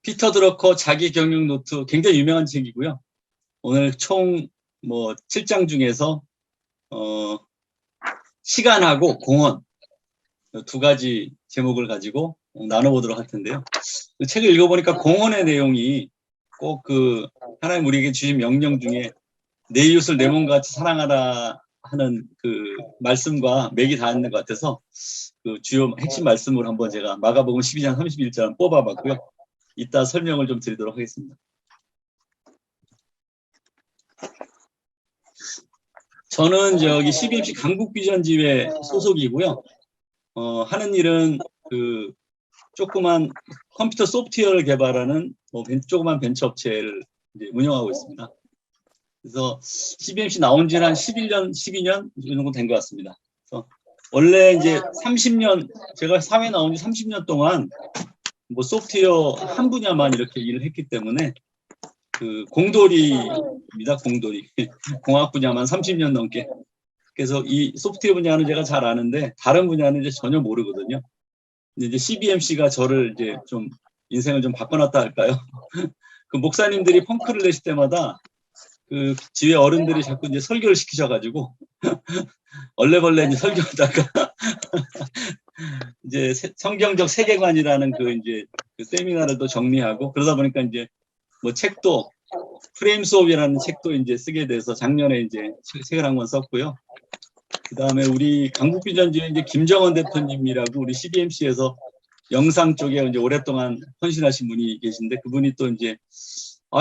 피터 드러커 자기 경영 노트 굉장히 유명한 책이고요. 오늘 총 7장 중에서 시간하고 공헌 두 가지 제목을 가지고 나눠보도록 할 텐데요. 그 책을 읽어보니까 공헌의 내용이 꼭 그 하나님 우리에게 주신 명령 중에 내 이웃을 내 몸같이 사랑하라 하는 그 말씀과 맥이 닿는 것 같아서 그 주요 핵심 말씀을 한번 제가 마가복음 12장 31절 뽑아봤고요. 이따 설명을 좀 드리도록 하겠습니다. 저는 저기 CBMC 강북비전지회 소속이고요. 하는 일은 그 조그만 컴퓨터 소프트웨어를 개발하는 조그만 벤처 업체를 이제 운영하고 있습니다. 그래서 CBMC 나온 지는 한 11년, 12년 이 정도 된 것 같습니다. 그래서 원래 이제 30년, 제가 사회 나온 지 30년 동안 소프트웨어 한 분야만 이렇게 일을 했기 때문에 그 공돌이입니다. 공돌이. 공학 분야만 30년 넘게. 그래서 이 소프트웨어 분야는 제가 잘 아는데 다른 분야는 이제 전혀 모르거든요. 이제 CBMC가 저를 이제 좀 인생을 좀 바꿔놨다 할까요? 그 목사님들이 펑크를 내실 때마다 그 지회 어른들이 자꾸 이제 설교를 시키셔가지고 얼레벌레 이제 설교하다가 이제 성경적 세계관이라는 그 이제 그 세미나를 또 정리하고 그러다 보니까 이제 책도 프레임 수업이라는 책도 이제 쓰게 돼서 작년에 이제 책을 한 권 썼고요. 그 다음에 우리 강북비전지회 이제 김정원 대표님이라고 우리 CBMC에서 영상 쪽에 이제 오랫동안 헌신하신 분이 계신데 그분이 또 이제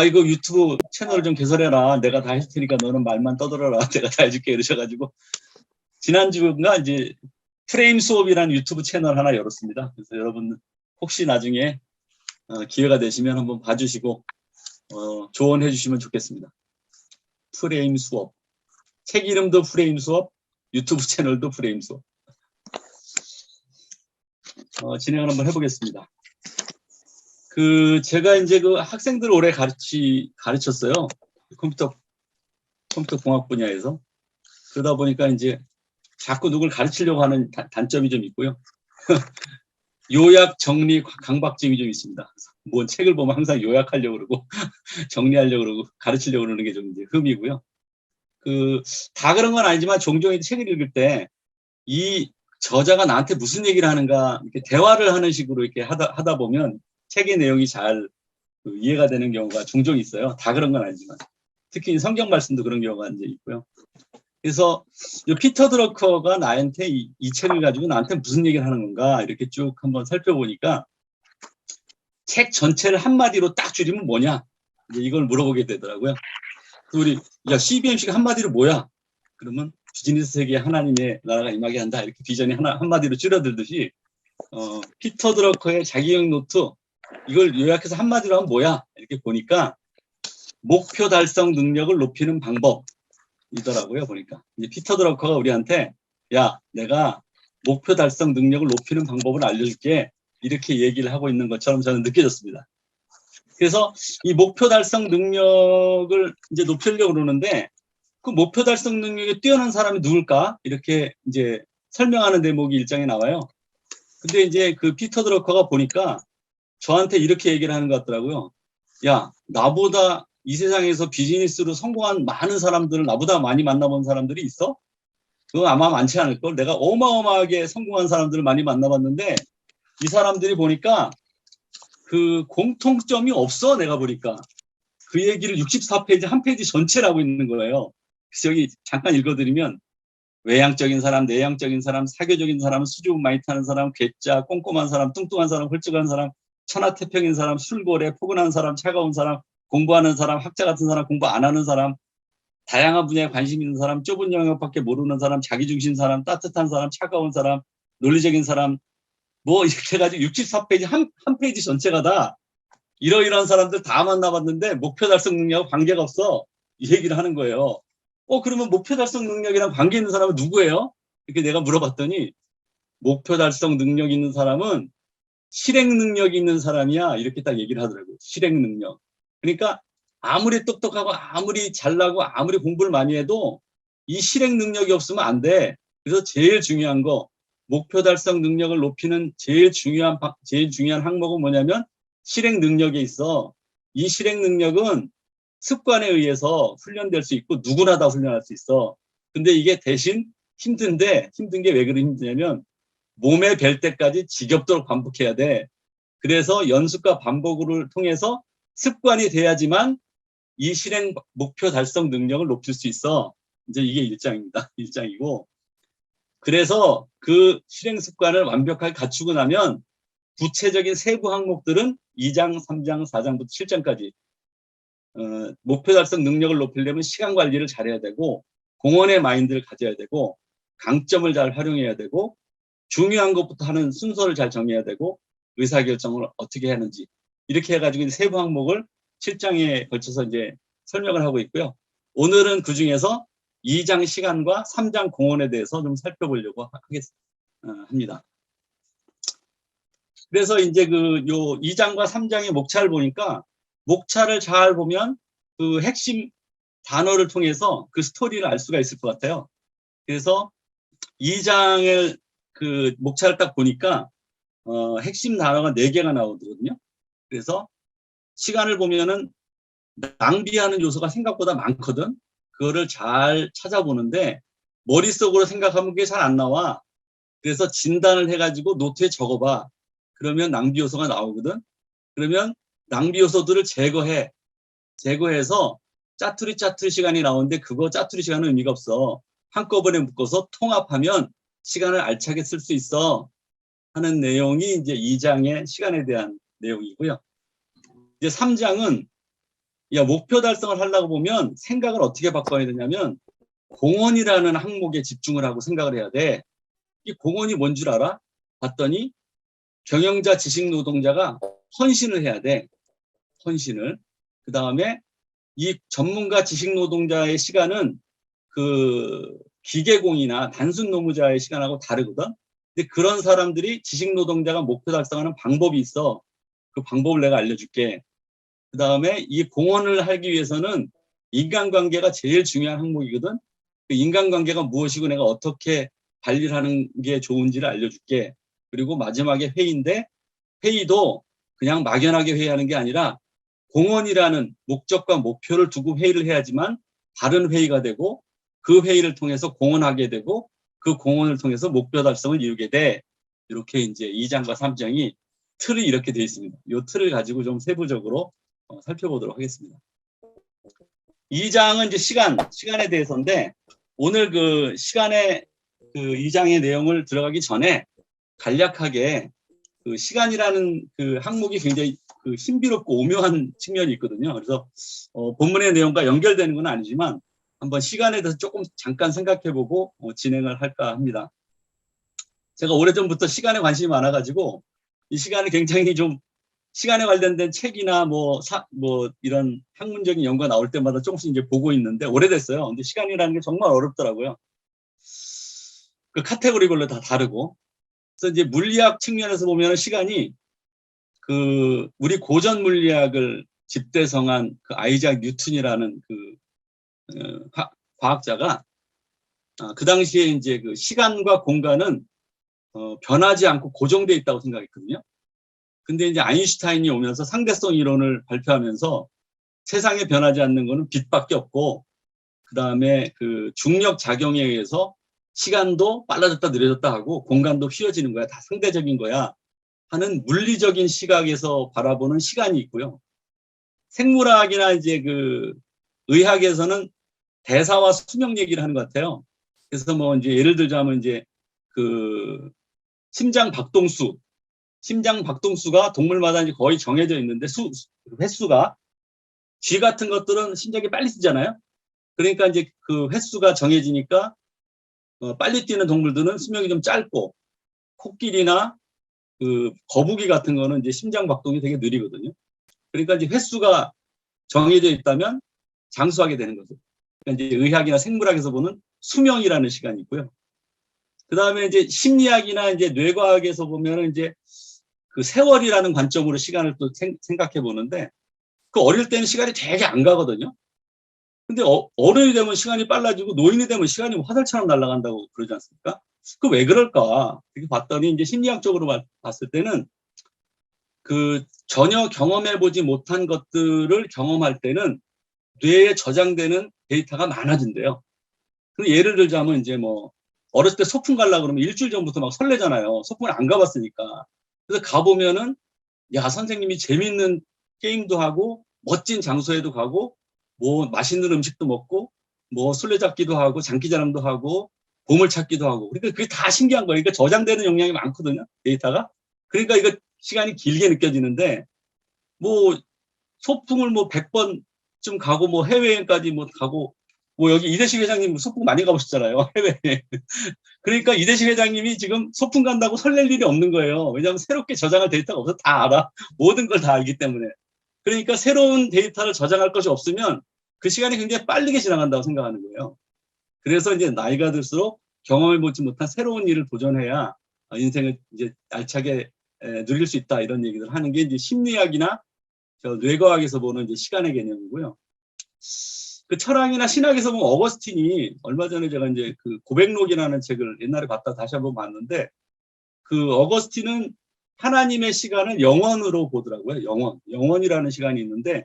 이거 유튜브 채널을 좀 개설해라. 내가 다 해줄 테니까 너는 말만 떠들어라. 내가 다 해줄게. 이러셔가지고 지난주가 이제 프레임 수업이라는 유튜브 채널 하나 열었습니다. 그래서 여러분 혹시 나중에 기회가 되시면 한번 봐주시고 조언해 주시면 좋겠습니다. 프레임 수업. 책 이름도 프레임 수업, 유튜브 채널도 프레임 수업. 진행을 한번 해보겠습니다. 제가 이제 그 학생들 오래 가르쳤어요. 컴퓨터 공학 분야에서. 그러다 보니까 이제 자꾸 누굴 가르치려고 하는 단점이 좀 있고요. 요약, 정리, 강박증이 좀 있습니다. 뭔 책을 보면 항상 요약하려고 그러고, 정리하려고 그러고, 가르치려고 그러는 게 좀 이제 흠이고요. 다 그런 건 아니지만 종종 책을 읽을 때 이 저자가 나한테 무슨 얘기를 하는가, 이렇게 대화를 하는 식으로 이렇게 하다 보면 책의 내용이 잘 이해가 되는 경우가 종종 있어요. 다 그런 건 아니지만. 특히 성경 말씀도 그런 경우가 이제 있고요. 그래서 피터 드러커가 나한테 이 책을 가지고 나한테 무슨 얘기를 하는 건가 이렇게 쭉 한번 살펴보니까 책 전체를 한마디로 딱 줄이면 뭐냐 이걸 물어보게 되더라고요. 우리 CBMC가 한마디로 뭐야? 그러면 비즈니스 세계에 하나님의 나라가 임하게 한다 이렇게 비전이 한마디로 줄어들듯이 피터 드러커의 자기경 노트 이걸 요약해서 한마디로 하면 뭐야? 이렇게 보니까 목표 달성 능력을 높이는 방법이더라고요. 보니까 이제 피터 드러커가 우리한테 내가 목표 달성 능력을 높이는 방법을 알려줄게 이렇게 얘기를 하고 있는 것처럼 저는 느껴졌습니다. 그래서 이 목표 달성 능력을 이제 높이려고 그러는데 그 목표 달성 능력이 뛰어난 사람이 누굴까 이렇게 이제 설명하는 대목이 일장에 나와요. 근데 이제 그 피터 드러커가 보니까 저한테 이렇게 얘기를 하는 것 같더라고요. 나보다 이 세상에서 비즈니스로 성공한 많은 사람들을 나보다 많이 만나본 사람들이 있어? 그거 아마 많지 않을걸? 내가 어마어마하게 성공한 사람들을 많이 만나봤는데 이 사람들이 보니까 그 공통점이 없어. 내가 보니까 그 얘기를 64페이지 한 페이지 전체를 하고 있는 거예요. 그래서 여기 잠깐 읽어드리면 외향적인 사람, 내향적인 사람, 사교적인 사람, 수줍음 많이 타는 사람, 괴짜, 꼼꼼한 사람, 뚱뚱한 사람, 훌쩍한 사람, 천하태평인 사람, 술고래, 포근한 사람, 차가운 사람, 공부하는 사람, 학자 같은 사람, 공부 안 하는 사람, 다양한 분야에 관심 있는 사람, 좁은 영역밖에 모르는 사람, 자기중심 사람, 따뜻한 사람, 차가운 사람, 논리적인 사람 이렇게 해가지고 64페이지 한 페이지 전체가 다 이러이러한 사람들 다 만나봤는데 목표 달성 능력하고 관계가 없어. 이 얘기를 하는 거예요. 그러면 목표 달성 능력이랑 관계 있는 사람은 누구예요? 이렇게 내가 물어봤더니 목표 달성 능력 있는 사람은 실행 능력이 있는 사람이야. 이렇게 딱 얘기를 하더라고요. 실행 능력. 그러니까 아무리 똑똑하고 아무리 잘나고 아무리 공부를 많이 해도 이 실행 능력이 없으면 안 돼. 그래서 제일 중요한 거 목표 달성 능력을 높이는 제일 중요한 항목은 뭐냐면 실행 능력에 있어. 이 실행 능력은 습관에 의해서 훈련될 수 있고 누구나 다 훈련할 수 있어. 근데 이게 대신 힘든 게 왜 그리 힘드냐면 몸에 뵐 때까지 지겹도록 반복해야 돼. 그래서 연습과 반복을 통해서 습관이 돼야지만 이 실행 목표 달성 능력을 높일 수 있어. 이제 이게 1장입니다. 1장이고. 그래서 그 실행 습관을 완벽하게 갖추고 나면 구체적인 세부 항목들은 2장, 3장, 4장부터 7장까지 목표 달성 능력을 높이려면 시간 관리를 잘해야 되고 공헌의 마인드를 가져야 되고 강점을 잘 활용해야 되고 중요한 것부터 하는 순서를 잘 정해야 되고 의사결정을 어떻게 하는지 이렇게 해가지고 세부 항목을 7장에 걸쳐서 이제 설명을 하고 있고요. 오늘은 그 중에서 2장 시간과 3장 공헌에 대해서 좀 살펴보려고 합니다. 그래서 이제 요 2장과 3장의 목차를 보니까 목차를 잘 보면 그 핵심 단어를 통해서 그 스토리를 알 수가 있을 것 같아요. 그래서 2장을 그 목차를 딱 보니까 핵심 단어가 4개가 나오거든요. 그래서 시간을 보면은 낭비하는 요소가 생각보다 많거든. 그거를 잘 찾아보는데 머릿속으로 생각하면 그게 잘 안 나와. 그래서 진단을 해가지고 노트에 적어봐. 그러면 낭비 요소가 나오거든. 그러면 낭비 요소들을 제거해서 짜투리 시간이 나오는데 그거 짜투리 시간은 의미가 없어. 한꺼번에 묶어서 통합하면 시간을 알차게 쓸 수 있어 하는 내용이 이제 2장의 시간에 대한 내용이고요. 이제 3장은 목표 달성을 하려고 보면 생각을 어떻게 바꿔야 되냐면 공헌이라는 항목에 집중을 하고 생각을 해야 돼. 이 공헌이 뭔 줄 알아? 봤더니 경영자, 지식 노동자가 헌신을 해야 돼. 헌신을. 그 다음에 이 전문가, 지식 노동자의 시간은 그 기계공이나 단순 노무자의 시간하고 다르거든. 근데 그런 사람들이 지식 노동자가 목표 달성하는 방법이 있어. 그 방법을 내가 알려줄게. 그 다음에 이 공헌을 하기 위해서는 인간관계가 제일 중요한 항목이거든. 그 인간관계가 무엇이고 내가 어떻게 관리를 하는 게 좋은지를 알려줄게. 그리고 마지막에 회의인데 회의도 그냥 막연하게 회의하는 게 아니라 공헌이라는 목적과 목표를 두고 회의를 해야지만 바른 회의가 되고 그 회의를 통해서 공헌하게 되고 그 공헌을 통해서 목표 달성을 이루게 돼. 이렇게 이제 2장과 3장이 틀이 이렇게 되어 있습니다. 이 틀을 가지고 좀 세부적으로 살펴보도록 하겠습니다. 2장은 이제 시간에 대해서인데 오늘 그 시간의 그 2장의 내용을 들어가기 전에 간략하게 그 시간이라는 그 항목이 굉장히 그 신비롭고 오묘한 측면이 있거든요. 그래서 본문의 내용과 연결되는 건 아니지만 한번 시간에 대해서 조금 잠깐 생각해보고 진행을 할까 합니다. 제가 오래전부터 시간에 관심이 많아가지고 이 시간을 굉장히 좀 시간에 관련된 책이나 뭐 이런 학문적인 연구가 나올 때마다 조금씩 이제 보고 있는데 오래됐어요. 근데 시간이라는 게 정말 어렵더라고요. 그 카테고리별로 다 다르고. 그래서 이제 물리학 측면에서 보면 시간이 그 우리 고전 물리학을 집대성한 그 아이작 뉴턴이라는 그 과학자가 그 당시에 이제 그 시간과 공간은 변하지 않고 고정돼 있다고 생각했거든요. 근데 이제 아인슈타인이 오면서 상대성 이론을 발표하면서 세상에 변하지 않는 거는 빛밖에 없고 그 다음에 그 중력 작용에 의해서 시간도 빨라졌다 느려졌다 하고 공간도 휘어지는 거야. 다 상대적인 거야. 하는 물리적인 시각에서 바라보는 시간이 있고요. 생물학이나 이제 그 의학에서는 대사와 수명 얘기를 하는 것 같아요. 그래서 뭐 이제 예를 들자면 이제 그 심장 박동수가 동물마다 이제 거의 정해져 있는데 횟수가 쥐 같은 것들은 심장이 빨리 뛰잖아요. 그러니까 이제 그 횟수가 정해지니까 빨리 뛰는 동물들은 수명이 좀 짧고 코끼리나 그 거북이 같은 거는 이제 심장 박동이 되게 느리거든요. 그러니까 이제 횟수가 정해져 있다면 장수하게 되는 거죠. 그러니까 이제 의학이나 생물학에서 보는 수명이라는 시간이 있고요. 그 다음에 이제 심리학이나 이제 뇌과학에서 보면은 이제 그 세월이라는 관점으로 시간을 또 생각해 보는데 그 어릴 때는 시간이 되게 안 가거든요. 근데 어른이 되면 시간이 빨라지고 노인이 되면 시간이 화살처럼 날아간다고 그러지 않습니까? 그 왜 그럴까? 이렇게 봤더니 이제 심리학적으로 봤을 때는 그 전혀 경험해보지 못한 것들을 경험할 때는 뇌에 저장되는 데이터가 많아진대요. 그 예를 들자면 이제 뭐 어렸을 때 소풍 가려고 그러면 일주일 전부터 막 설레잖아요. 소풍을 안 가봤으니까. 그래서 가보면은 야, 선생님이 재밌는 게임도 하고 멋진 장소에도 가고 뭐 맛있는 음식도 먹고 뭐 술래잡기도 하고 장기자랑도 하고 보물찾기도 하고 그러니까 그게 다 신기한 거예요. 그러니까 저장되는 용량이 많거든요. 데이터가. 그러니까 이거 시간이 길게 느껴지는데 뭐 소풍을 뭐 100번쯤 가고 뭐 해외여행까지 뭐 가고 뭐 여기 이대식 회장님 소풍 많이 가보셨잖아요. 해외. 그러니까 이대식 회장님이 지금 소풍 간다고 설렐 일이 없는 거예요. 왜냐하면 새롭게 저장할 데이터가 없어. 다 알아. 모든 걸 다 알기 때문에. 그러니까 새로운 데이터를 저장할 것이 없으면 그 시간이 굉장히 빠르게 지나간다고 생각하는 거예요. 그래서 이제 나이가 들수록 경험해보지 못한 새로운 일을 도전해야 인생을 이제 알차게 누릴 수 있다 이런 얘기를 하는 게 이제 심리학이나 저 뇌과학에서 보는 이제 시간의 개념이고요. 그 철학이나 신학에서 보면 어거스틴이 얼마 전에 제가 이제 그 고백록이라는 책을 옛날에 봤다 다시 한번 봤는데 그 어거스틴은 하나님의 시간을 영원으로 보더라고요. 영원이라는 시간이 있는데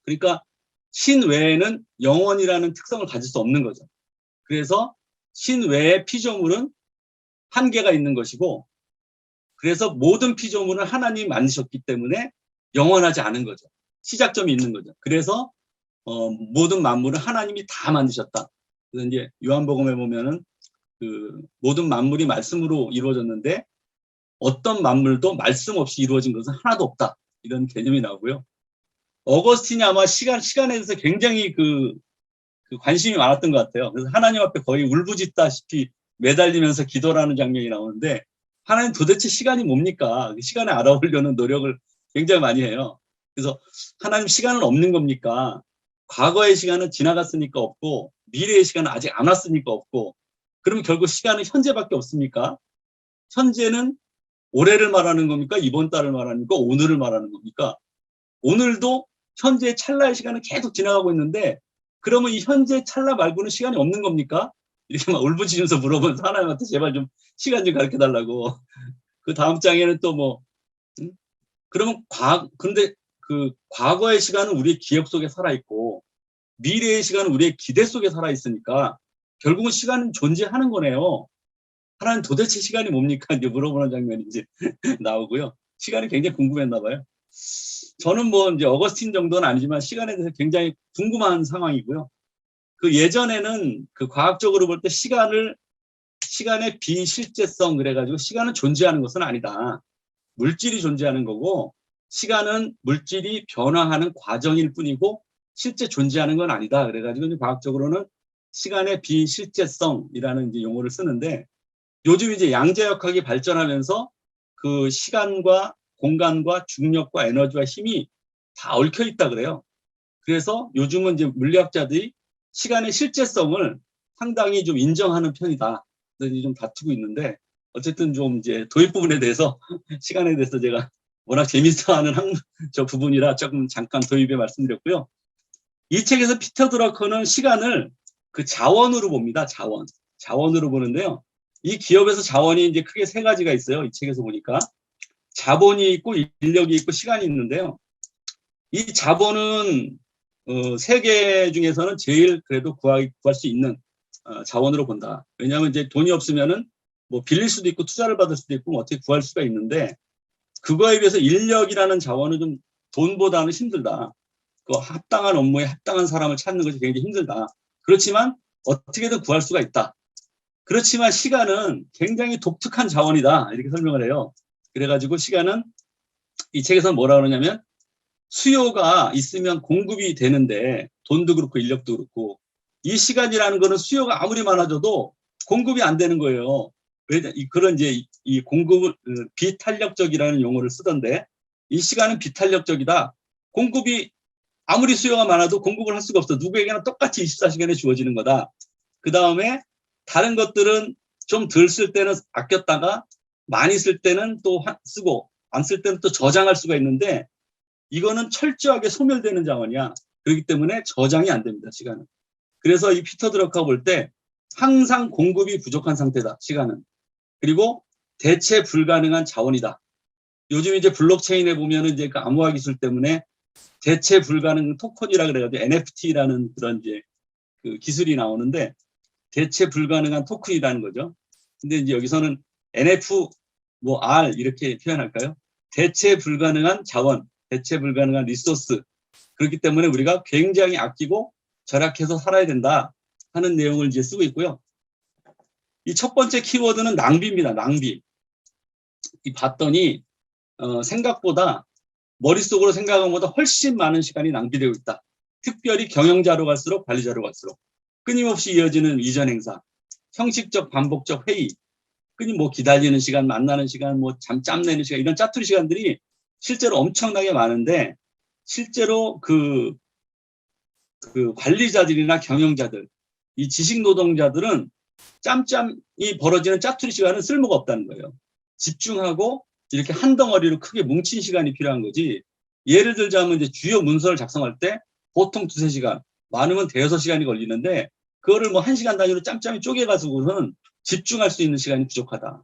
그러니까 신 외에는 영원이라는 특성을 가질 수 없는 거죠. 그래서 신 외의 피조물은 한계가 있는 것이고 그래서 모든 피조물은 하나님이 만드셨기 때문에 영원하지 않은 거죠. 시작점이 있는 거죠. 그래서 모든 만물은 하나님이 다 만드셨다. 그래서 이제 요한복음에 보면은 그 모든 만물이 말씀으로 이루어졌는데 어떤 만물도 말씀 없이 이루어진 것은 하나도 없다. 이런 개념이 나오고요. 어거스틴이 아마 시간에 대해서 굉장히 그 관심이 많았던 것 같아요. 그래서 하나님 앞에 거의 울부짖다시피 매달리면서 기도하는 장면이 나오는데 하나님 도대체 시간이 뭡니까? 시간을 알아보려는 노력을 굉장히 많이 해요. 그래서 하나님 시간은 없는 겁니까? 과거의 시간은 지나갔으니까 없고 미래의 시간은 아직 안 왔으니까 없고 그러면 결국 시간은 현재밖에 없습니까? 현재는 올해를 말하는 겁니까? 이번 달을 말하는 겁니까? 오늘을 말하는 겁니까? 오늘도 현재 찰나의 시간은 계속 지나가고 있는데 그러면 이 현재 찰나 말고는 시간이 없는 겁니까? 이렇게 막 울부짖으면서 물어보면서 하나님한테 제발 좀 시간 좀 가르쳐 달라고. 그 다음 장에는 또 뭐 그러면 근데 그 과거의 시간은 우리의 기억 속에 살아 있고 미래의 시간은 우리의 기대 속에 살아 있으니까 결국은 시간은 존재하는 거네요. 하나님 도대체 시간이 뭡니까? 이제 물어보는 장면이 이제 나오고요. 시간이 굉장히 궁금했나 봐요. 저는 뭐 이제 어거스틴 정도는 아니지만 시간에 대해서 굉장히 궁금한 상황이고요. 그 예전에는 그 과학적으로 볼 때 시간의 비실제성 그래가지고 시간은 존재하는 것은 아니다. 물질이 존재하는 거고 시간은 물질이 변화하는 과정일 뿐이고 실제 존재하는 건 아니다. 그래가지고 이제 과학적으로는 시간의 비실제성이라는 이제 용어를 쓰는데 요즘 이제 양자역학이 발전하면서 그 시간과 공간과 중력과 에너지와 힘이 다 얽혀 있다 그래요. 그래서 요즘은 이제 물리학자들이 시간의 실제성을 상당히 좀 인정하는 편이다. 그래서 좀 다투고 있는데 어쨌든 좀 이제 도입 부분에 대해서 시간에 대해서 제가 워낙 재밌어하는 저 부분이라 조금 잠깐 도입에 말씀드렸고요. 이 책에서 피터 드러커는 시간을 그 자원으로 봅니다. 자원으로 보는데요. 이 기업에서 자원이 이제 크게 세 가지가 있어요. 이 책에서 보니까 자본이 있고 인력이 있고 시간이 있는데요. 이 자본은 세계 중에서는 제일 그래도 구할 수 있는 자원으로 본다. 왜냐하면 이제 돈이 없으면은 뭐 빌릴 수도 있고 투자를 받을 수도 있고 뭐 어떻게 구할 수가 있는데 그거에 비해서 인력이라는 자원은 좀 돈보다는 힘들다. 그 합당한 업무에 합당한 사람을 찾는 것이 굉장히 힘들다. 그렇지만 어떻게든 구할 수가 있다. 그렇지만 시간은 굉장히 독특한 자원이다. 이렇게 설명을 해요. 그래가지고 시간은 이 책에서 뭐라 그러냐면 수요가 있으면 공급이 되는데 돈도 그렇고 인력도 그렇고 이 시간이라는 거는 수요가 아무리 많아져도 공급이 안 되는 거예요. 그런 이제 이 공급을 비탄력적이라는 용어를 쓰던데 이 시간은 비탄력적이다. 공급이 아무리 수요가 많아도 공급을 할 수가 없어. 누구에게나 똑같이 24시간에 주어지는 거다. 그 다음에 다른 것들은 좀 덜 쓸 때는 아꼈다가 많이 쓸 때는 또 쓰고 안 쓸 때는 또 저장할 수가 있는데 이거는 철저하게 소멸되는 자원이야. 그렇기 때문에 저장이 안 됩니다. 시간은. 그래서 이 피터 드러커가 볼 때 항상 공급이 부족한 상태다. 시간은. 그리고 대체 불가능한 자원이다. 요즘 이제 블록체인에 보면은 이제 그 암호화 기술 때문에 대체 불가능 토큰이라 그래가지고 NFT라는 그런 이제 그 기술이 나오는데 대체 불가능한 토큰이라는 거죠. 근데 이제 여기서는 NF 뭐 R 이렇게 표현할까요? 대체 불가능한 자원, 대체 불가능한 리소스. 그렇기 때문에 우리가 굉장히 아끼고 절약해서 살아야 된다 하는 내용을 이제 쓰고 있고요. 이 첫 번째 키워드는 낭비입니다. 낭비. 이 봤더니 생각보다 머릿속으로 생각한 것보다 훨씬 많은 시간이 낭비되고 있다. 특별히 경영자로 갈수록 관리자로 갈수록 끊임없이 이어지는 이전 행사, 형식적 반복적 회의, 뭐 기다리는 시간, 만나는 시간, 뭐 짬 내는 시간 이런 짜투리 시간들이 실제로 엄청나게 많은데 실제로 그 관리자들이나 경영자들, 이 지식 노동자들은 짬짬이 벌어지는 짜투리 시간은 쓸모가 없다는 거예요. 집중하고 이렇게 한 덩어리로 크게 뭉친 시간이 필요한 거지. 예를 들자면 이제 주요 문서를 작성할 때 보통 2~3시간, 많으면 대여섯 시간이 걸리는데 그거를 뭐 1시간 단위로 짬짬이 쪼개가지고는 집중할 수 있는 시간이 부족하다.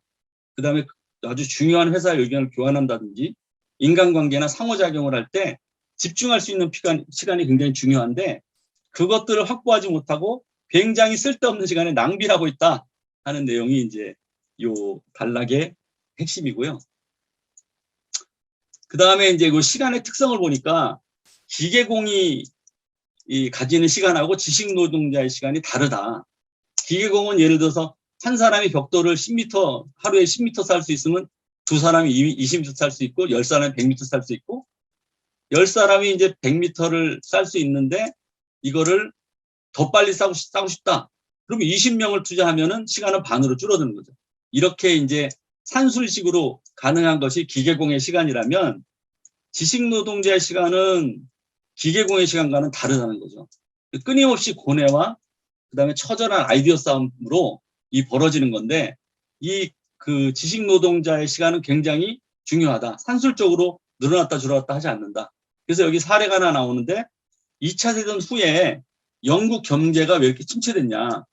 그 다음에 아주 중요한 회사의 의견을 교환한다든지 인간관계나 상호작용을 할 때 집중할 수 있는 시간이 굉장히 중요한데 그것들을 확보하지 못하고 굉장히 쓸데없는 시간에 낭비를 하고 있다 하는 내용이 이제 요 단락의 핵심이고요. 그 다음에 이제 그 시간의 특성을 보니까 기계공이 가지는 시간하고 지식노동자의 시간이 다르다. 기계공은 예를 들어서 한 사람이 벽돌을 10m, 하루에 10m 쌀 수 있으면 두 사람이 20m 쌀 수 있고 10사람이 100m 쌀 수 있고 10사람이 이제 100m를 쌀 수 있는데 이거를 더 빨리 싸고 싶다. 그러면 20명을 투자하면은 시간은 반으로 줄어드는 거죠. 이렇게 이제 산술식으로 가능한 것이 기계공의 시간이라면 지식노동자의 시간은 기계공의 시간과는 다르다는 거죠. 끊임없이 고뇌와 그다음에 처절한 아이디어 싸움으로 벌어지는 건데 그 지식노동자의 시간은 굉장히 중요하다. 산술적으로 늘어났다 줄어났다 하지 않는다. 그래서 여기 사례가 하나 나오는데 2차 세전 후에 영국 경제가 왜 이렇게 침체됐냐.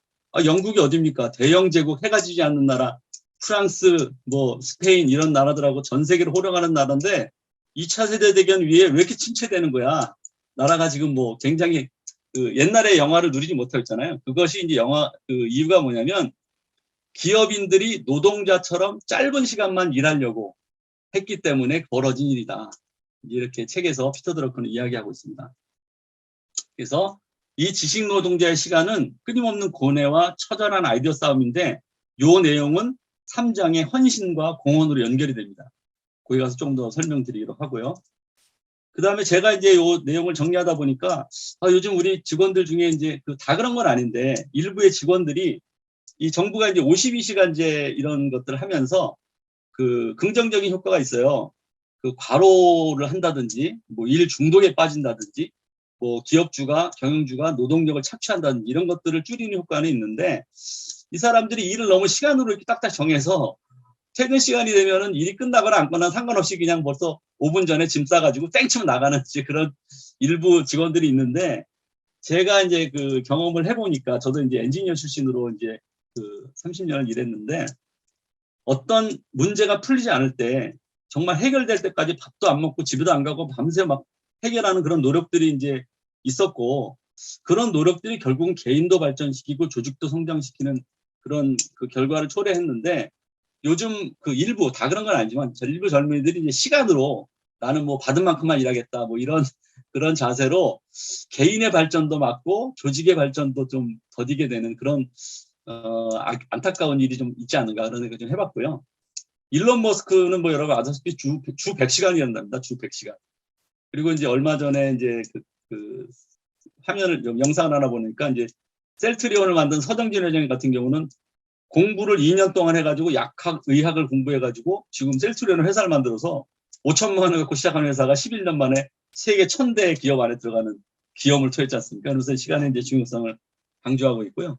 영국이 어딥니까? 대영 제국 해가 지지 않는 나라, 프랑스, 뭐 스페인 이런 나라들하고 전 세계를 호령하는 나라인데 2차 세대대전 위에 왜 이렇게 침체되는 거야. 나라가 지금 뭐 굉장히 옛날에 영화를 누리지 못하고 있잖아요. 그것이 이제 이유가 뭐냐면 기업인들이 노동자처럼 짧은 시간만 일하려고 했기 때문에 벌어진 일이다. 이렇게 책에서 피터 드러커는 이야기하고 있습니다. 그래서 이 지식 노동자의 시간은 끊임없는 고뇌와 처절한 아이디어 싸움인데 이 내용은 3장의 헌신과 공헌으로 연결이 됩니다. 거기 가서 좀 더 설명드리도록 하고요. 그 다음에 제가 이제 이 내용을 정리하다 보니까 요즘 우리 직원들 중에 이제 다 그런 건 아닌데 일부의 직원들이 이 정부가 이제 52시간제 이런 것들을 하면서 긍정적인 효과가 있어요. 과로를 한다든지 뭐 일 중독에 빠진다든지 뭐 기업주가 경영주가 노동력을 착취한다든지 이런 것들을 줄이는 효과는 있는데 이 사람들이 일을 너무 시간으로 이렇게 딱딱 정해서 퇴근 시간이 되면은 일이 끝나거나 안 끝나거나 상관없이 그냥 벌써 5분 전에 짐 싸가지고 땡치면 나가는 이제 그런 일부 직원들이 있는데 제가 이제 경험을 해보니까 저도 이제 엔지니어 출신으로 이제 30년을 일했는데 어떤 문제가 풀리지 않을 때 정말 해결될 때까지 밥도 안 먹고 집에도 안 가고 밤새 막 해결하는 그런 노력들이 이제 있었고 그런 노력들이 결국은 개인도 발전시키고 조직도 성장시키는 그런 결과를 초래했는데 요즘 일부 다 그런 건 아니지만 일부 젊은이들이 이제 시간으로 나는 뭐 받은 만큼만 일하겠다 뭐 이런 그런 자세로 개인의 발전도 막고 조직의 발전도 좀 더디게 되는 그런 안타까운 일이 좀 있지 않은가 그런 생각 좀 해봤고요. 일론 머스크는 뭐 여러분 아시다시피 주 100시간 일한답니다. 주 100시간. 그리고 이제 얼마 전에 이제 화면을 영상을 하나 보니까 이제 셀트리온을 만든 서정진 회장 같은 경우는 공부를 2년 동안 해가지고 약학, 의학을 공부해가지고 지금 셀트리온을 회사를 만들어서 5천만 원을 갖고 시작한 회사가 11년 만에 세계 1000대 기업 안에 들어가는 기업을 토했지 않습니까? 그래서 시간의 이제 중요성을 강조하고 있고요.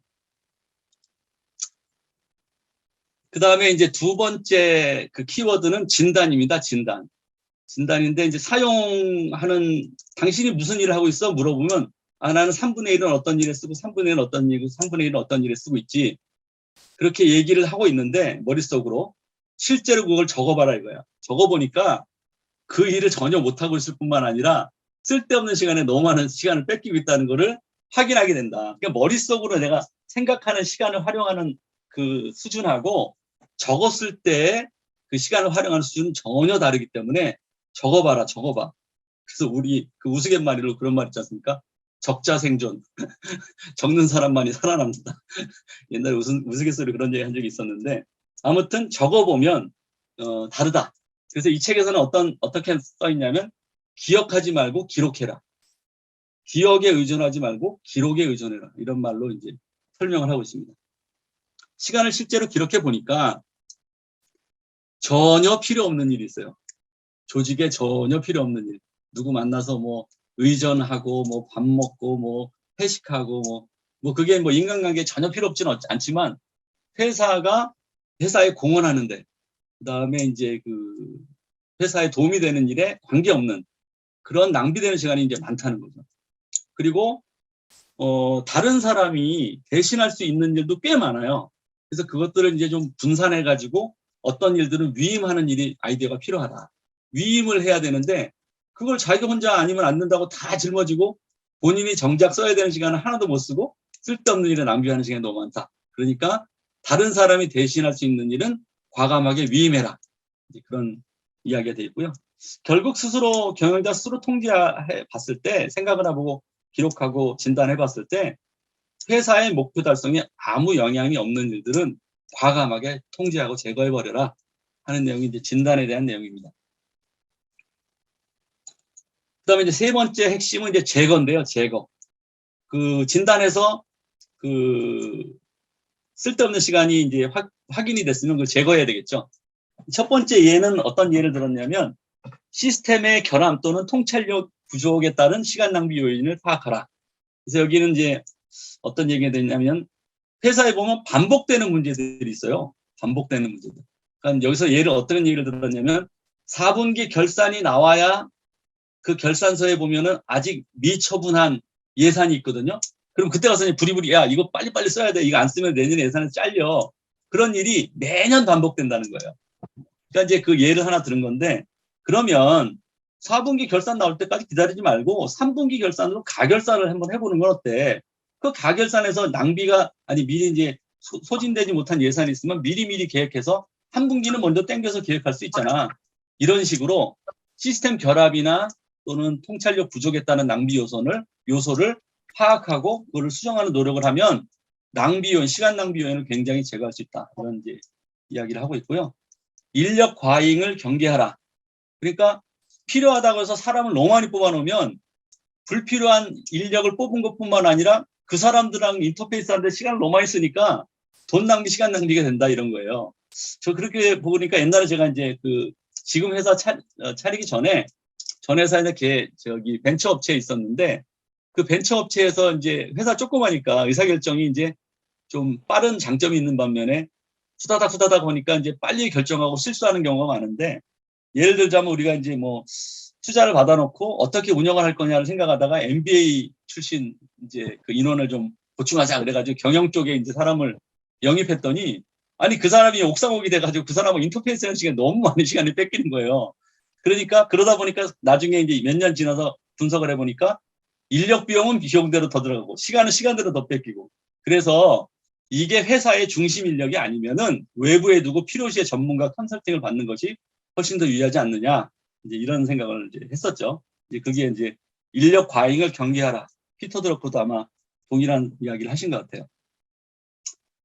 그 다음에 이제 두 번째 키워드는 진단입니다. 진단인데 이제 사용하는 당신이 무슨 일을 하고 있어? 물어보면 아, 나는 3분의 1은 어떤 일에 쓰고 3분의 1은 어떤 일이고 3분의 1은 어떤 일에 쓰고 있지. 그렇게 얘기를 하고 있는데 머릿속으로 실제로 그걸 적어봐라 이거야. 적어보니까 그 일을 전혀 못하고 있을 뿐만 아니라 쓸데없는 시간에 너무 많은 시간을 뺏기고 있다는 거를 확인하게 된다. 그러니까 머릿속으로 내가 생각하는 시간을 활용하는 그 수준하고 적었을 때 그 시간을 활용하는 수준은 전혀 다르기 때문에 적어봐라, 적어봐. 그래서 우리 그 우스갯말이로 그런 말 있지 않습니까? 적자생존. 적는 사람만이 살아남는다. 옛날에 우스갯소리 그런 얘기 한 적이 있었는데 아무튼 적어보면 다르다. 그래서 이 책에서는 어떻게 써 있냐면 기억하지 말고 기록해라. 기억에 의존하지 말고 기록에 의존해라. 이런 말로 이제 설명을 하고 있습니다. 시간을 실제로 기록해 보니까 전혀 필요 없는 일이 있어요. 조직에 전혀 필요 없는 일. 누구 만나서 뭐 의전하고 뭐 밥 먹고 뭐 회식하고 뭐 그게 뭐 인간관계에 전혀 필요 없지는 않지만 회사에 공헌하는데 그다음에 이제 그 회사에 도움이 되는 일에 관계없는 그런 낭비되는 시간이 이제 많다는 거죠. 그리고 다른 사람이 대신할 수 있는 일도 꽤 많아요. 그래서 그것들을 이제 좀 분산해 가지고 어떤 일들은 위임하는 일이 아이디어가 필요하다. 위임을 해야 되는데 그걸 자기가 혼자 아니면 안 된다고 다 짊어지고 본인이 정작 써야 되는 시간을 하나도 못 쓰고 쓸데없는 일에 낭비하는 시간이 너무 많다. 그러니까 다른 사람이 대신할 수 있는 일은 과감하게 위임해라. 그런 이야기가 되어 있고요. 결국 경영자 스스로 통제해 봤을 때 생각을 해보고 기록하고 진단해 봤을 때 회사의 목표 달성에 아무 영향이 없는 일들은 과감하게 통제하고 제거해 버려라 하는 내용이 이제 진단에 대한 내용입니다. 그다음에 이제 세 번째 핵심은 이제 제거인데요. 제거. 그 진단에서 그 쓸데없는 시간이 이제 확인이 됐으면 그걸 제거해야 되겠죠. 첫 번째 예는 어떤 예를 들었냐면 시스템의 결함 또는 통찰력 부족에 따른 시간 낭비 요인을 파악하라. 그래서 여기는 이제 어떤 얘기가 되냐면 회사에 보면 반복되는 문제들이 있어요. 반복되는 문제들. 그러니까 여기서 어떤 얘기를 들었냐면 4분기 결산이 나와야 그 결산서에 보면은 아직 미처분한 예산이 있거든요. 그럼 그때 가서 이제 부리부리 야 이거 빨리빨리 써야 돼. 이거 안 쓰면 내년에 예산이 잘려. 그런 일이 매년 반복된다는 거예요. 그러니까 이제 그 예를 하나 들은 건데 그러면 4분기 결산 나올 때까지 기다리지 말고 3분기 결산으로 가결산을 한번 해보는 건 어때? 그 가결산에서 낭비가 미리 이제 소진되지 못한 예산이 있으면 미리미리 계획해서 한 분기는 먼저 땡겨서 계획할 수 있잖아. 이런 식으로 시스템 결합이나 또는 통찰력 부족에 따른 낭비 요소를 파악하고 그거를 수정하는 노력을 하면 시간 낭비 요인을 굉장히 제거할 수 있다. 이런 이제 이야기를 하고 있고요. 인력 과잉을 경계하라. 그러니까 필요하다고 해서 사람을 너무 많이 뽑아놓으면 불필요한 인력을 뽑은 것뿐만 아니라 그 사람들랑 인터페이스 하는데 시간을 너무 많이 쓰니까 돈 낭비, 시간 낭비가 된다 이런 거예요. 저 그렇게 보니까 옛날에 제가 이제 지금 회사 차리기 전에 전 회사에 저기 벤처 업체에 있었는데 그 벤처 업체에서 이제 회사 조그마니까 의사결정이 이제 좀 빠른 장점이 있는 반면에 후다닥 보니까 이제 빨리 결정하고 실수하는 경우가 많은데 예를 들자면 우리가 이제 뭐 투자를 받아놓고 어떻게 운영을 할 거냐를 생각하다가 MBA 출신 이제 그 인원을 좀 보충하자 그래가지고 경영 쪽에 이제 사람을 영입했더니 그 사람이 옥상옥이 돼가지고 그 사람하고 인터페이스 하는 시간에 너무 많은 시간을 뺏기는 거예요. 그러니까 그러다 보니까 나중에 이제 몇 년 지나서 분석을 해보니까 인력 비용은 비용대로 더 들어가고 시간은 시간대로 더 뺏기고 그래서 이게 회사의 중심 인력이 아니면은 외부에 두고 필요시에 전문가 컨설팅을 받는 것이 훨씬 더 유리하지 않느냐 이제 이런 생각을 이제 했었죠. 이제 그게 이제 인력 과잉을 경계하라. 피터 드러커도 아마 동일한 이야기를 하신 것 같아요.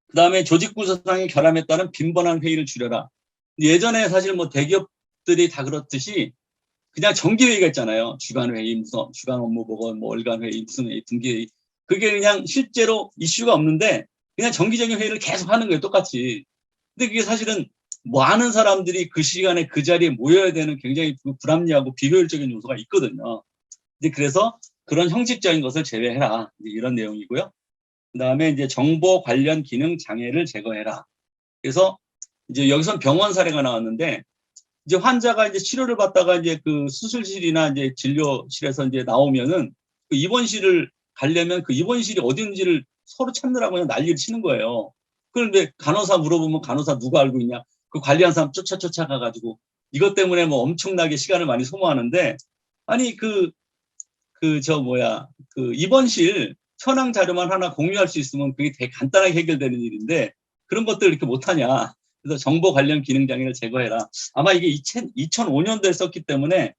그 다음에 조직 구조상의 결함에 따른 빈번한 회의를 줄여라. 예전에 사실 뭐 대기업들이 다 그렇듯이 그냥 정기회의가 있잖아요. 주간회의, 무슨 주간 업무 보고 뭐 월간회의, 무슨 회의, 분기회의. 그게 그냥 실제로 이슈가 없는데 그냥 정기적인 회의를 계속 하는 거예요. 똑같이. 근데 그게 사실은 많은 사람들이 그 시간에 그 자리에 모여야 되는 굉장히 불합리하고 비효율적인 요소가 있거든요. 이제 그래서 그런 형식적인 것을 제외해라. 이런 내용이고요. 그 다음에 이제 정보 관련 기능 장애를 제거해라. 그래서 이제 여기선 병원 사례가 나왔는데 이제 환자가 이제 치료를 받다가 이제 그 수술실이나 이제 진료실에서 이제 나오면은 그 입원실을 가려면 그 입원실이 어딘지를 서로 찾느라고 그냥 난리를 치는 거예요. 그런데 간호사 물어보면 간호사 누가 알고 있냐? 그 관리한 사람 쫓아가가지고 이것 때문에 뭐 엄청나게 시간을 많이 소모하는데 아니 그 입원실 현황 자료만 하나 공유할 수 있으면 그게 되게 간단하게 해결되는 일인데 그런 것들 이렇게 못하냐. 그래서 정보 관련 기능 장애를 제거해라. 아마 이게 2005년도에 썼기 때문에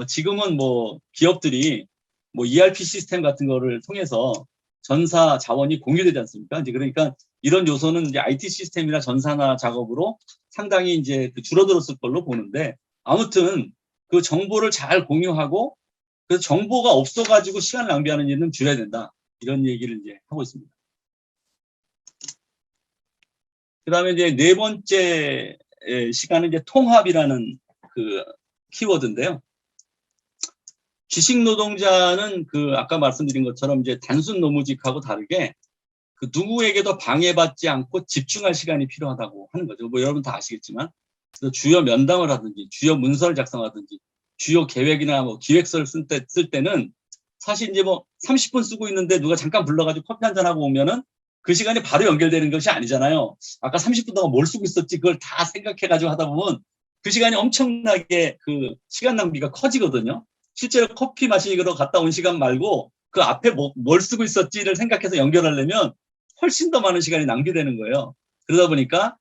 지금은 뭐 기업들이 뭐 ERP 시스템 같은 거를 통해서 전사 자원이 공유되지 않습니까? 이제 그러니까 이런 요소는 이제 IT 시스템이나 전산화 작업으로 상당히 이제 줄어들었을 걸로 보는데 아무튼 그 정보를 잘 공유하고 그래서 정보가 없어가지고 시간 낭비하는 일은 줄여야 된다. 이런 얘기를 이제 하고 있습니다. 그 다음에 이제 네 번째 시간은 이제 통합이라는 그 키워드인데요. 지식 노동자는 그 아까 말씀드린 것처럼 이제 단순 노무직하고 다르게 그 누구에게도 방해받지 않고 집중할 시간이 필요하다고 하는 거죠. 뭐 여러분 다 아시겠지만 그래서 주요 면담을 하든지 주요 문서를 작성하든지 주요 계획이나 뭐 기획서를 쓸 때는 사실 이제 뭐 30분 쓰고 있는데 누가 잠깐 불러가지고 커피 한잔 하고 오면은 그 시간이 바로 연결되는 것이 아니잖아요. 아까 30분 동안 뭘 쓰고 있었지 그걸 다 생각해가지고 하다 보면 그 시간이 엄청나게 그 시간 낭비가 커지거든요. 실제로 커피 마시러 갔다 온 시간 말고 그 앞에 뭘 쓰고 있었지를 생각해서 연결하려면 훨씬 더 많은 시간이 낭비되는 거예요. 그러다 보니까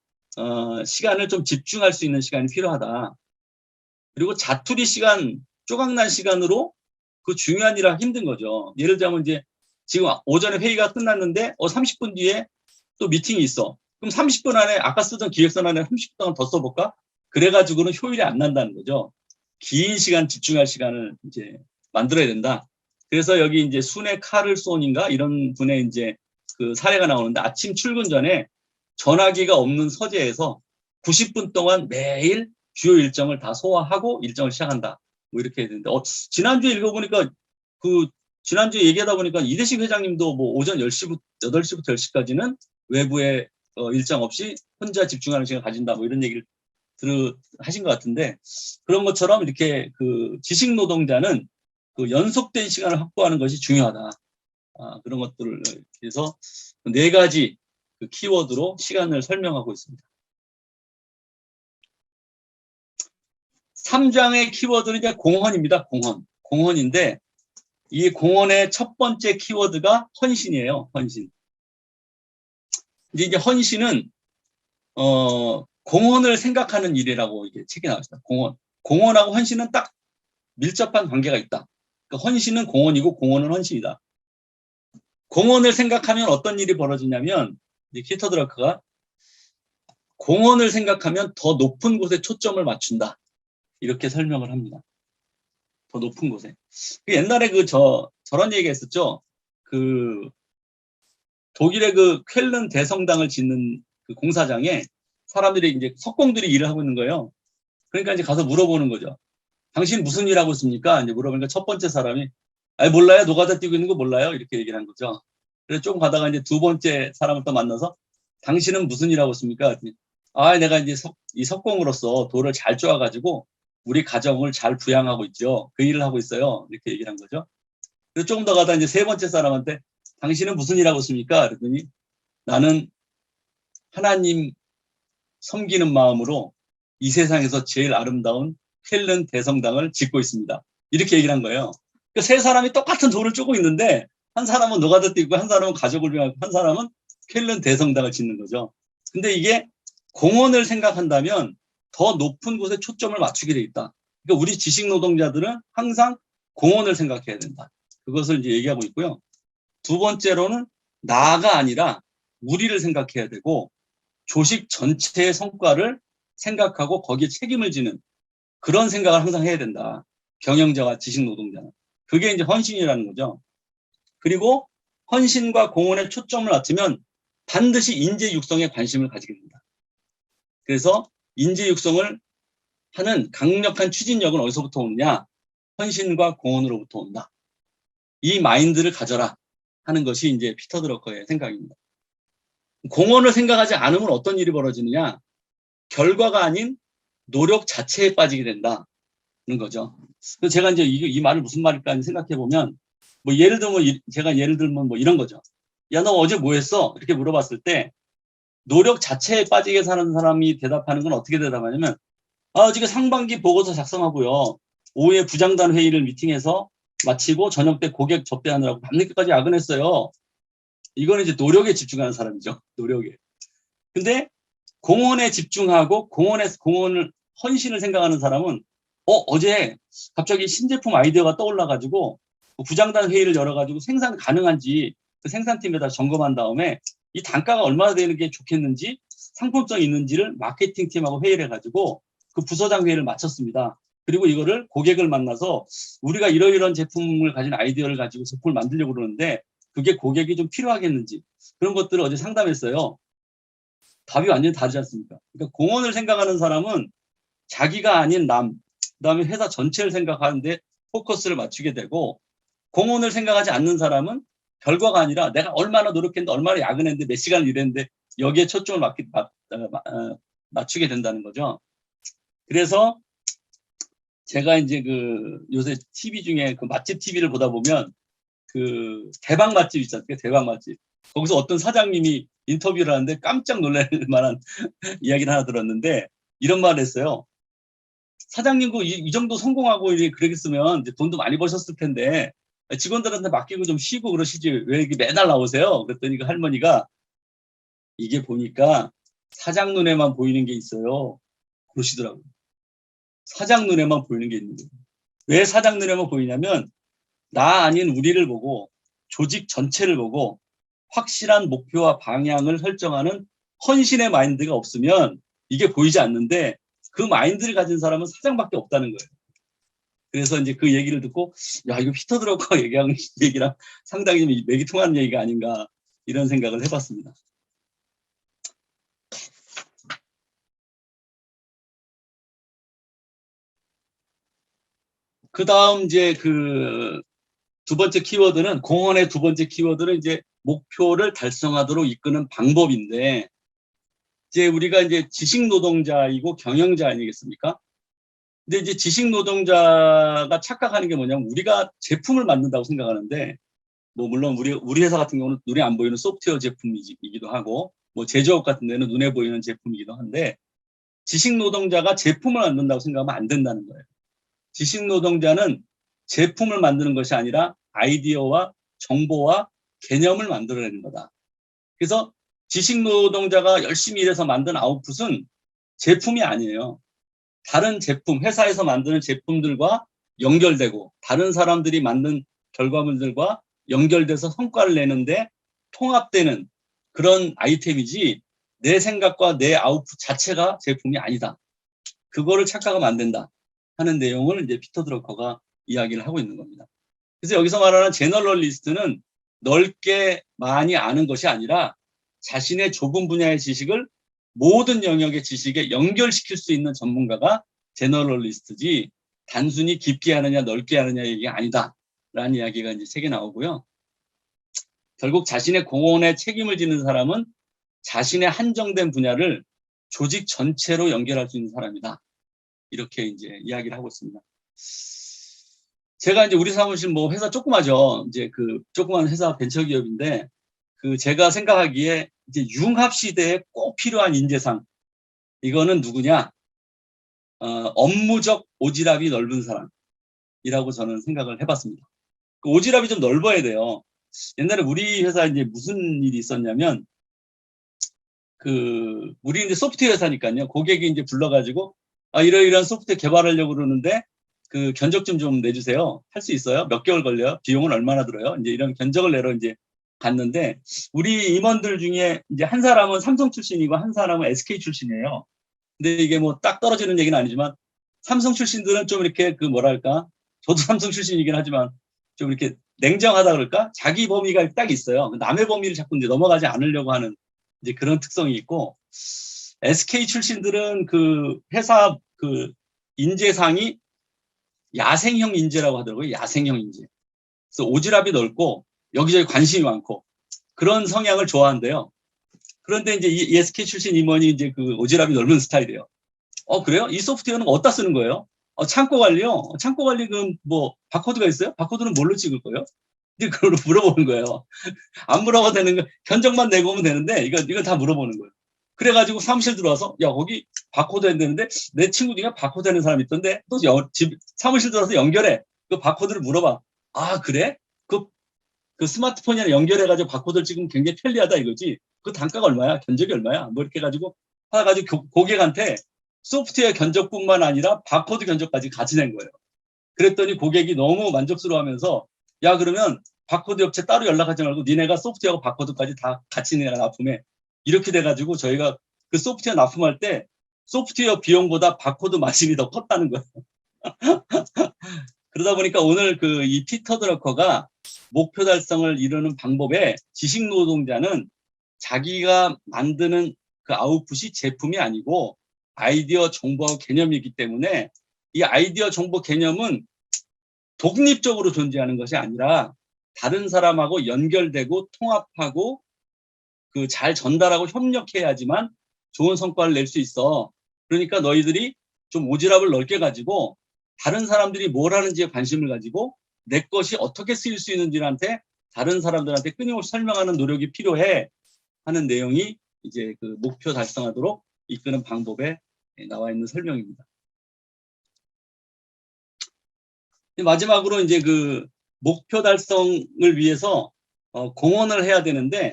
시간을 좀 집중할 수 있는 시간이 필요하다. 그리고 자투리 시간, 쪼각난 시간으로 그 중요한 일을 하기 힘든 거죠. 예를 들자면 이제 지금 오전에 회의가 끝났는데 30분 뒤에 또 미팅이 있어. 그럼 30분 안에 아까 쓰던 기획서 안에 30분 동안 더 써볼까? 그래가지고는 효율이 안 난다는 거죠. 긴 시간 집중할 시간을 이제 만들어야 된다. 그래서 여기 이제 순의 카를손인가 이런 분의 이제 그 사례가 나오는데 아침 출근 전에 전화기가 없는 서재에서 90분 동안 매일 주요 일정을 다 소화하고 일정을 시작한다. 뭐 이렇게 해야 되는데 지난주에 읽어보니까 지난주에 얘기하다 보니까 이대식 회장님도 뭐 오전 10시부터 8시부터 10시까지는 외부에 일정 없이 혼자 집중하는 시간을 가진다. 뭐 이런 얘기를 하신 것 같은데 그런 것처럼 이렇게 그 지식 노동자는 그 연속된 시간을 확보하는 것이 중요하다. 그런 것들을 해서 네 가지 그 키워드로 시간을 설명하고 있습니다. 3장의 키워드는 이제 공헌입니다. 공헌인데 이 공헌의 첫 번째 키워드가 헌신이에요. 헌신. 이제 헌신은 공헌을 생각하는 일이라고 이게 책에 나왔습니다. 공헌하고 헌신은 딱 밀접한 관계가 있다. 그러니까 헌신은 공헌이고 공헌은 헌신이다. 공헌을 생각하면 어떤 일이 벌어지냐면 키터드라크가 공헌을 생각하면 더 높은 곳에 초점을 맞춘다. 이렇게 설명을 합니다. 더 높은 곳에. 옛날에 저런 얘기가 있었죠. 그 독일의 그 쾰른 대성당을 짓는 그 공사장에 사람들이 이제 석공들이 일을 하고 있는 거예요. 그러니까 이제 가서 물어보는 거죠. 당신 무슨 일 하고 있습니까? 이제 물어보니까 첫 번째 사람이 몰라요. 노가다 뛰고 있는 거 몰라요. 이렇게 얘기를 한 거죠. 그래서 조금 가다가 이제 두 번째 사람을 또 만나서 당신은 무슨 일 하고 있습니까? 내가 이제 이 석공으로서 돌을 잘 쪼아가지고 우리 가정을 잘 부양하고 있죠. 그 일을 하고 있어요. 이렇게 얘기를 한 거죠. 그래서 조금 더 가다 이제 세 번째 사람한테 당신은 무슨 일 하고 있습니까? 그랬더니 나는 하나님 섬기는 마음으로 이 세상에서 제일 아름다운 쾰른 대성당을 짓고 있습니다. 이렇게 얘기를 한 거예요. 그러니까 세 사람이 똑같은 돌을 쪼고 있는데 한 사람은 노가다 뛰고 한 사람은 가족을 위하고 한 사람은 쾰른 대성당을 짓는 거죠. 근데 이게 공헌을 생각한다면 더 높은 곳에 초점을 맞추게 돼 있다. 그러니까 우리 지식 노동자들은 항상 공헌을 생각해야 된다. 그것을 이제 얘기하고 있고요. 두 번째로는 나가 아니라 우리를 생각해야 되고 조직 전체의 성과를 생각하고 거기에 책임을 지는 그런 생각을 항상 해야 된다. 경영자와 지식 노동자는. 그게 이제 헌신이라는 거죠. 그리고 헌신과 공헌에 초점을 맞추면 반드시 인재 육성에 관심을 가지게 된다. 그래서 인재 육성을 하는 강력한 추진력은 어디서부터 오느냐? 헌신과 공헌으로부터 온다. 이 마인드를 가져라 하는 것이 이제 피터 드러커의 생각입니다. 공헌을 생각하지 않으면 어떤 일이 벌어지느냐? 결과가 아닌 노력 자체에 빠지게 된다는 거죠. 그래서 제가 이제 이 말을 무슨 말일까 생각해 보면 뭐 예를 들면 제가 예를 들면 뭐 이런 거죠. 야, 너 어제 뭐 했어? 이렇게 물어봤을 때 노력 자체에 빠지게 사는 사람이 대답하는 건 어떻게 대답하냐면 지금 상반기 보고서 작성하고요. 오후에 부장단 회의를 미팅해서 마치고 저녁 때 고객 접대하느라고 밤늦게까지 야근했어요. 이거는 이제 노력에 집중하는 사람이죠. 노력에. 근데 공헌에 집중하고 공헌을 헌신을 생각하는 사람은 어제 갑자기 신제품 아이디어가 떠올라가지고 부장단 회의를 열어가지고 생산 가능한지 그 생산팀에다 점검한 다음에 이 단가가 얼마나 되는 게 좋겠는지 상품성이 있는지를 마케팅팀하고 회의를 해가지고 그 부서장 회의를 마쳤습니다. 그리고 이거를 고객을 만나서 우리가 이러이러한 제품을 가진 아이디어를 가지고 제품을 만들려고 그러는데 그게 고객이 좀 필요하겠는지 그런 것들을 어제 상담했어요. 답이 완전히 다르지 않습니까? 그러니까 공헌을 생각하는 사람은 자기가 아닌 남, 그다음에 회사 전체를 생각하는데 포커스를 맞추게 되고 공헌을 생각하지 않는 사람은 결과가 아니라 내가 얼마나 노력했는데 얼마나 야근했는데 몇 시간을 일했는데 여기에 초점을 맞추게 된다는 거죠. 그래서 제가 이제 그 요새 TV 중에 그 맛집 TV를 보다 보면 그 대박 맛집 있지 않습니까? 대박 맛집. 거기서 어떤 사장님이 인터뷰를 하는데 깜짝 놀랄 만한 이야기를 하나 들었는데 이런 말을 했어요. 사장님 이 정도 성공하고 이제 그러겠으면 이제 돈도 많이 버셨을 텐데 직원들한테 맡기고 좀 쉬고 그러시지 왜 이렇게 매달 나오세요? 그랬더니 그 할머니가 이게 보니까 사장 눈에만 보이는 게 있어요. 그러시더라고요. 사장 눈에만 보이는 게 있는 거예요. 왜 사장 눈에만 보이냐면 나 아닌 우리를 보고 조직 전체를 보고 확실한 목표와 방향을 설정하는 헌신의 마인드가 없으면 이게 보이지 않는데 그 마인드를 가진 사람은 사장밖에 없다는 거예요. 그래서 이제 그 얘기를 듣고 야 이거 피터 드러커가 얘기한 얘기랑 상당히 맥이 통하는 얘기가 아닌가 이런 생각을 해봤습니다. 그 다음 이제 그 두 번째 키워드는 공헌의 두 번째 키워드는 이제 목표를 달성하도록 이끄는 방법인데 이제 우리가 이제 지식 노동자이고 경영자 아니겠습니까? 근데 이제 지식 노동자가 착각하는 게 뭐냐면 우리가 제품을 만든다고 생각하는데 뭐 물론 우리 회사 같은 경우는 눈에 안 보이는 소프트웨어 제품이기도 하고 뭐 제조업 같은 데는 눈에 보이는 제품이기도 한데 지식 노동자가 제품을 만든다고 생각하면 안 된다는 거예요. 지식 노동자는 제품을 만드는 것이 아니라 아이디어와 정보와 개념을 만들어내는 거다. 그래서 지식 노동자가 열심히 일해서 만든 아웃풋은 제품이 아니에요. 다른 제품, 회사에서 만드는 제품들과 연결되고 다른 사람들이 만든 결과물들과 연결돼서 성과를 내는데 통합되는 그런 아이템이지 내 생각과 내 아웃풋 자체가 제품이 아니다. 그거를 착각하면 안 된다 하는 내용을 이제 피터 드러커가 이야기를 하고 있는 겁니다. 그래서 여기서 말하는 제너럴리스트는 넓게 많이 아는 것이 아니라 자신의 좁은 분야의 지식을 모든 영역의 지식에 연결시킬 수 있는 전문가가 제너럴리스트지 단순히 깊게 하느냐 넓게 하느냐 얘기가 아니다 라는 이야기가 이제 책에 나오고요. 결국 자신의 공헌에 책임을 지는 사람은 자신의 한정된 분야를 조직 전체로 연결할 수 있는 사람이다. 이렇게 이제 이야기를 하고 있습니다. 제가 이제 우리 사무실 뭐 회사 조그마죠. 이제 그 조그만 회사 벤처기업인데 그 제가 생각하기에 이제 융합 시대에 꼭 필요한 인재상 이거는 누구냐? 업무적 오지랖이 넓은 사람이라고 저는 생각을 해봤습니다. 그 오지랖이 좀 넓어야 돼요. 옛날에 우리 회사 이제 무슨 일이 있었냐면 그 우리 이제 소프트웨어 회사니까요. 고객이 이제 불러가지고 이러이러한 소프트웨어 개발하려고 그러는데 그 견적 좀 내주세요. 할 수 있어요? 몇 개월 걸려요? 비용은 얼마나 들어요? 이제 이런 견적을 내러 이제 갔는데 우리 임원들 중에 이제 한 사람은 삼성 출신이고 한 사람은 SK 출신이에요. 근데 이게 뭐 딱 떨어지는 얘기는 아니지만 삼성 출신들은 좀 이렇게 그 뭐랄까 저도 삼성 출신이긴 하지만 좀 이렇게 냉정하다 그럴까? 자기 범위가 딱 있어요. 남의 범위를 자꾸 이제 넘어가지 않으려고 하는 이제 그런 특성이 있고 SK 출신들은 그 회사 그 인재상이 야생형 인재라고 하더라고요. 야생형 인재. 그래서 오지랖이 넓고 여기저기 관심이 많고 그런 성향을 좋아한대요. 그런데 이제 이 SK 출신 임원이 이제 그 오지랖이 넓은 스타일이에요. 그래요? 이 소프트웨어는 어디다 쓰는 거예요? 창고 관리요? 창고 관리 그 뭐 바코드가 있어요? 바코드는 뭘로 찍을 거예요? 그걸 물어보는 거예요. 안 물어봐도 되는 거, 견적만 내고 오면 되는데, 이거 다 물어보는 거예요. 그래가지고 사무실 들어와서, 야, 거기 바코드 해야 되는데, 내 친구 중에 바코드 하는 사람이 있던데, 또 사무실 들어와서 연결해. 그 바코드를 물어봐. 아, 그래? 그 스마트폰이랑 연결해가지고 바코드를 찍으면 굉장히 편리하다 이거지. 그 단가가 얼마야? 견적이 얼마야? 뭐 이렇게 해가지고, 해가지고 고객한테 소프트웨어 견적뿐만 아니라 바코드 견적까지 같이 낸 거예요. 그랬더니 고객이 너무 만족스러워하면서, 야, 그러면 바코드 업체 따로 연락하지 말고 니네가 소프트웨어하고 바코드까지 다 같이 내가 납품해. 이렇게 돼가지고 저희가 그 소프트웨어 납품할 때 소프트웨어 비용보다 바코드 마진이 더 컸다는 거예요. 그러다 보니까 오늘 이 피터 드러커가 목표 달성을 이루는 방법에 지식 노동자는 자기가 만드는 그 아웃풋이 제품이 아니고 아이디어 정보하고 개념이기 때문에 이 아이디어 정보 개념은 독립적으로 존재하는 것이 아니라 다른 사람하고 연결되고 통합하고 그 잘 전달하고 협력해야지만 좋은 성과를 낼 수 있어. 그러니까 너희들이 좀 오지랖을 넓게 가지고 다른 사람들이 뭘 하는지에 관심을 가지고 내 것이 어떻게 쓰일 수 있는지한테 다른 사람들한테 끊임없이 설명하는 노력이 필요해 하는 내용이 이제 그 목표 달성하도록 이끄는 방법에 나와 있는 설명입니다. 마지막으로 이제 그 목표 달성을 위해서 공헌을 해야 되는데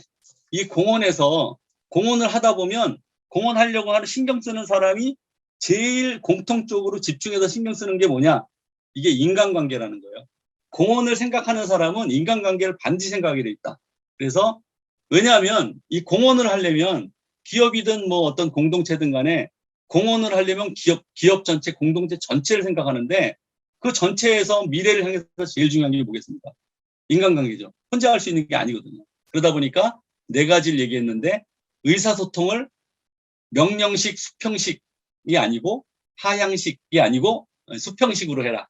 이 공헌에서 공헌을 하다 보면 공헌하려고 하는 신경 쓰는 사람이 제일 공통적으로 집중해서 신경 쓰는 게 뭐냐? 이게 인간관계라는 거예요. 공헌을 생각하는 사람은 인간관계를 반드시 생각하게 돼 있다. 그래서 왜냐하면 이 공헌을 하려면 기업이든 뭐 어떤 공동체든 간에 공헌을 하려면 기업 전체, 공동체 전체를 생각하는데 그 전체에서 미래를 향해서 제일 중요한 게 뭐겠습니까? 인간관계죠. 혼자 할 수 있는 게 아니거든요. 그러다 보니까 네 가지를 얘기했는데 의사소통을 명령식, 수평식이 아니고 하향식이 아니고 수평식으로 해라.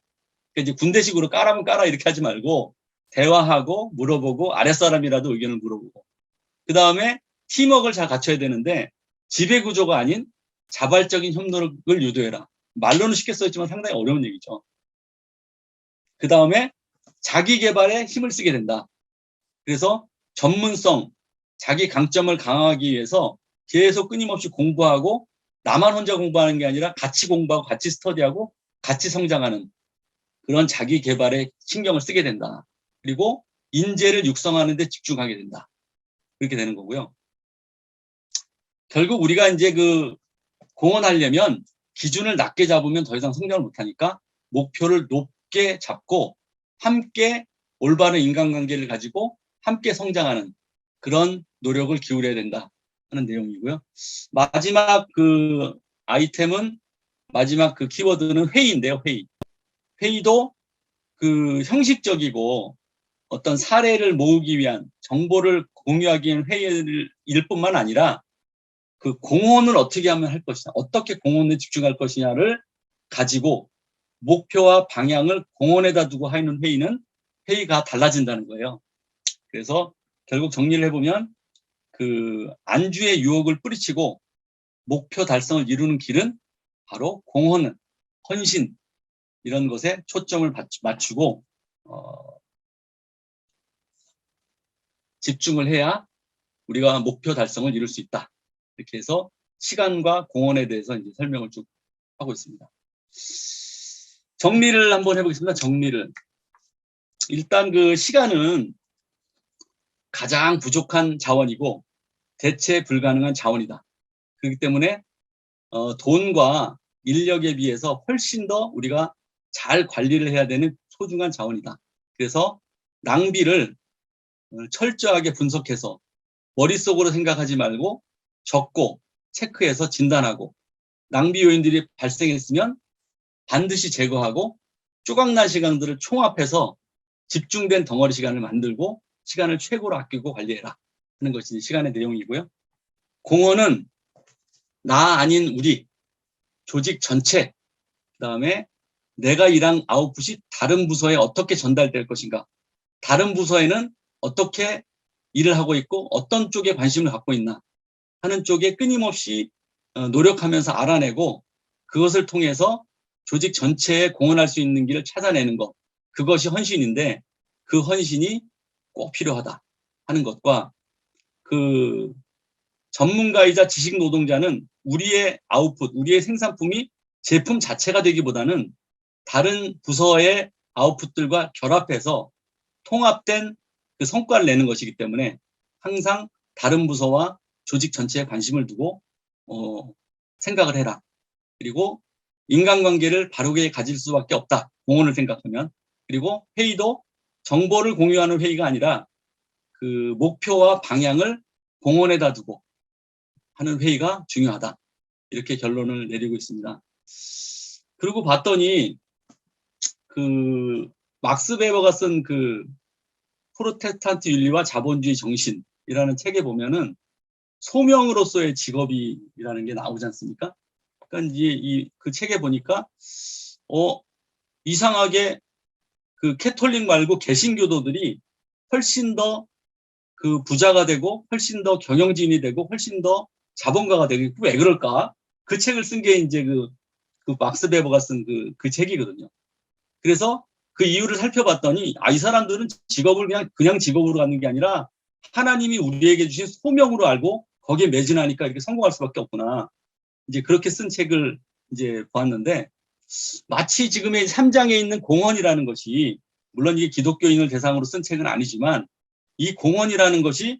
그러니까 이제 군대식으로 까라면 까라 이렇게 하지 말고 대화하고 물어보고 아랫사람이라도 의견을 물어보고 그 다음에 팀워크를 잘 갖춰야 되는데 지배구조가 아닌 자발적인 협력을 유도해라. 말로는 쉽게 써있지만 상당히 어려운 얘기죠. 그 다음에 자기 개발에 힘을 쓰게 된다. 그래서 전문성, 자기 강점을 강화하기 위해서 계속 끊임없이 공부하고 나만 혼자 공부하는 게 아니라 같이 공부하고 같이 스터디하고 같이 성장하는 그런 자기 개발에 신경을 쓰게 된다. 그리고 인재를 육성하는 데 집중하게 된다. 그렇게 되는 거고요. 결국 우리가 이제 그 공헌하려면 기준을 낮게 잡으면 더 이상 성장을 못하니까 목표를 높게 잡고 함께 올바른 인간관계를 가지고 함께 성장하는 그런 노력을 기울여야 된다 하는 내용이고요. 마지막 그 아이템은 마지막 그 키워드는 회의인데요. 회의도 그 형식적이고 어떤 사례를 모으기 위한 정보를 공유하기 위한 회의일 뿐만 아니라 그 공헌을 어떻게 하면 할 것이냐, 어떻게 공헌에 집중할 것이냐를 가지고 목표와 방향을 공헌에다 두고 하는 회의가 달라진다는 거예요. 그래서 결국 정리를 해보면 그 안주의 유혹을 뿌리치고 목표 달성을 이루는 길은 바로 공헌, 헌신 이런 것에 초점을 맞추고 집중을 해야 우리가 목표 달성을 이룰 수 있다. 이렇게 해서 시간과 공헌에 대해서 이제 설명을 쭉 하고 있습니다. 정리를 한번 해보겠습니다. 정리를. 일단 그 시간은 가장 부족한 자원이고 대체 불가능한 자원이다. 그렇기 때문에 돈과 인력에 비해서 훨씬 더 우리가 잘 관리를 해야 되는 소중한 자원이다. 그래서 낭비를 철저하게 분석해서 머릿속으로 생각하지 말고 적고 체크해서 진단하고 낭비 요인들이 발생했으면 반드시 제거하고 조각난 시간들을 총합해서 집중된 덩어리 시간을 만들고 시간을 최고로 아끼고 관리해라 하는 것이 시간의 내용이고요. 공헌은 나 아닌 우리, 조직 전체, 그 다음에 내가 일한 아웃풋이 다른 부서에 어떻게 전달될 것인가, 다른 부서에는 어떻게 일을 하고 있고 어떤 쪽에 관심을 갖고 있나 하는 쪽에 끊임없이 노력하면서 알아내고 그것을 통해서 조직 전체에 공헌할 수 있는 길을 찾아내는 것, 그것이 헌신인데 그 헌신이 꼭 필요하다 하는 것과 그 전문가이자 지식 노동자는 우리의 아웃풋, 우리의 생산품이 제품 자체가 되기보다는 다른 부서의 아웃풋들과 결합해서 통합된 그 성과를 내는 것이기 때문에 항상 다른 부서와 조직 전체에 관심을 두고 생각을 해라. 그리고 인간관계를 바르게 가질 수밖에 없다. 공헌을 생각하면. 그리고 회의도 정보를 공유하는 회의가 아니라 그 목표와 방향을 공헌에다 두고 하는 회의가 중요하다. 이렇게 결론을 내리고 있습니다. 그리고 봤더니 그 막스 베버가 쓴 그 프로테스탄트 윤리와 자본주의 정신이라는 책에 보면은 소명으로서의 직업이라는 게 나오지 않습니까? 그러니까 이제 그 책에 보니까 이상하게 그 캐톨릭 말고 개신교도들이 훨씬 더 그 부자가 되고 훨씬 더 경영진이 되고 훨씬 더 자본가가 되고 왜 그럴까? 그 책을 쓴 게 이제 그 막스 베버가 쓴 그 책이거든요. 그래서 그 이유를 살펴봤더니 이 사람들은 직업을 그냥 직업으로 갖는 게 아니라 하나님이 우리에게 주신 소명으로 알고 거기에 매진하니까 이렇게 성공할 수밖에 없구나. 이제 그렇게 쓴 책을 이제 보았는데 마치 지금의 3장에 있는 공헌이라는 것이 물론 이게 기독교인을 대상으로 쓴 책은 아니지만 이 공헌이라는 것이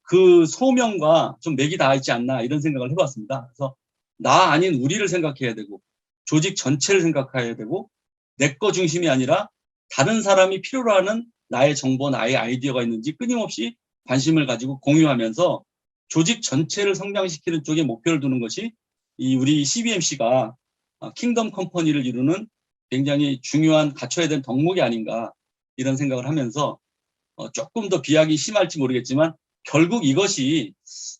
그 소명과 좀 맥이 닿아 있지 않나 이런 생각을 해봤습니다. 그래서 나 아닌 우리를 생각해야 되고 조직 전체를 생각해야 되고 내 거 중심이 아니라 다른 사람이 필요로 하는 나의 정보, 나의 아이디어가 있는지 끊임없이 관심을 가지고 공유하면서 조직 전체를 성장시키는 쪽에 목표를 두는 것이 이 우리 CBMC가 킹덤 컴퍼니를 이루는 굉장히 중요한 갖춰야 될 덕목이 아닌가 이런 생각을 하면서 조금 더 비약이 심할지 모르겠지만 결국 이것이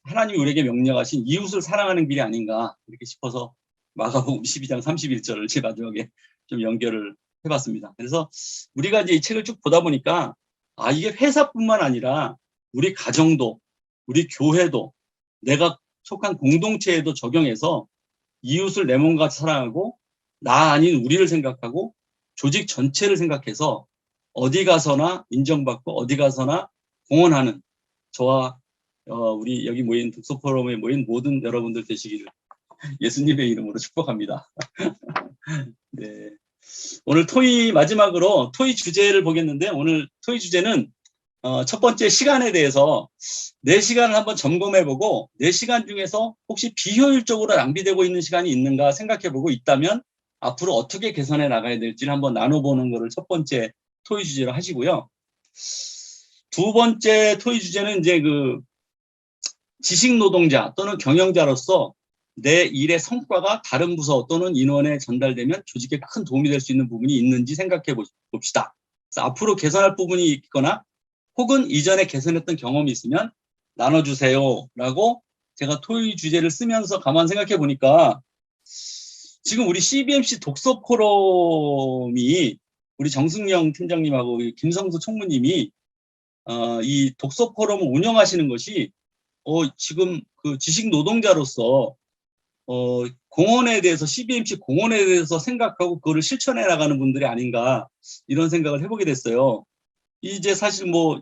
하나님이 우리에게 명령하신 이웃을 사랑하는 길이 아닌가 이렇게 싶어서 마가복음 12장 31절을 제 마지막에 좀 연결을 해봤습니다. 그래서 우리가 이제 이 책을 쭉 보다 보니까 이게 회사뿐만 아니라 우리 가정도 우리 교회도 내가 속한 공동체에도 적용해서 이웃을 내 몸같이 사랑하고 나 아닌 우리를 생각하고 조직 전체를 생각해서 어디 가서나 인정받고 어디 가서나 공헌하는 저와 우리 여기 모인 독서 포럼에 모인 모든 여러분들 되시기를 예수님의 이름으로 축복합니다. 네. 오늘 토의 마지막으로 토의 주제를 보겠는데 오늘 토의 주제는 첫 번째 시간에 대해서 내 시간을 한번 점검해보고 내 시간 중에서 혹시 비효율적으로 낭비되고 있는 시간이 있는가 생각해보고 있다면 앞으로 어떻게 개선해 나가야 될지를 한번 나눠보는 것을 첫 번째 토의 주제로 하시고요. 두 번째 토의 주제는 이제 그 지식 노동자 또는 경영자로서 내 일의 성과가 다른 부서 또는 인원에 전달되면 조직에 큰 도움이 될 수 있는 부분이 있는지 생각해 봅시다. 그래서 앞으로 개선할 부분이 있거나 혹은 이전에 개선했던 경험이 있으면 나눠주세요 라고 제가 토의 주제를 쓰면서 가만 생각해 보니까 지금 우리 CBMC 독서 포럼이 우리 정승영 팀장님하고 김성수 총무님이 이 독서 포럼을 운영하시는 것이 지금 그 지식 노동자로서 공헌에 대해서 CBMC 공헌에 대해서 생각하고 그거를 실천해 나가는 분들이 아닌가 이런 생각을 해보게 됐어요. 이제 사실 뭐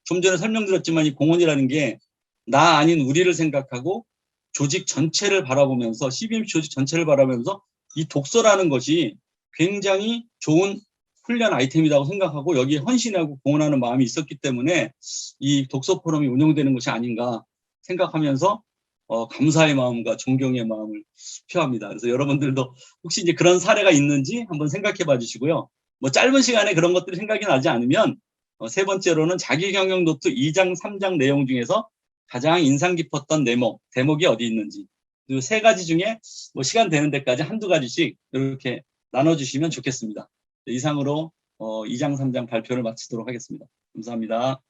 좀 전에 설명드렸지만 이 공헌이라는 게 나 아닌 우리를 생각하고 조직 전체를 바라보면서 CBMC 조직 전체를 바라보면서 이 독서라는 것이 굉장히 좋은 훈련 아이템이라고 생각하고 여기에 헌신하고 공헌하는 마음이 있었기 때문에 이 독서 포럼이 운영되는 것이 아닌가 생각하면서 감사의 마음과 존경의 마음을 표합니다. 그래서 여러분들도 혹시 이제 그런 사례가 있는지 한번 생각해 봐 주시고요. 뭐 짧은 시간에 그런 것들이 생각이 나지 않으면 세 번째로는 자기경영 노트 2장, 3장 내용 중에서 가장 인상 깊었던 대목이 어디 있는지 그리고 세 가지 중에 뭐 시간 되는 데까지 한두 가지씩 이렇게 나눠주시면 좋겠습니다. 이상으로 2장, 3장 발표를 마치도록 하겠습니다. 감사합니다.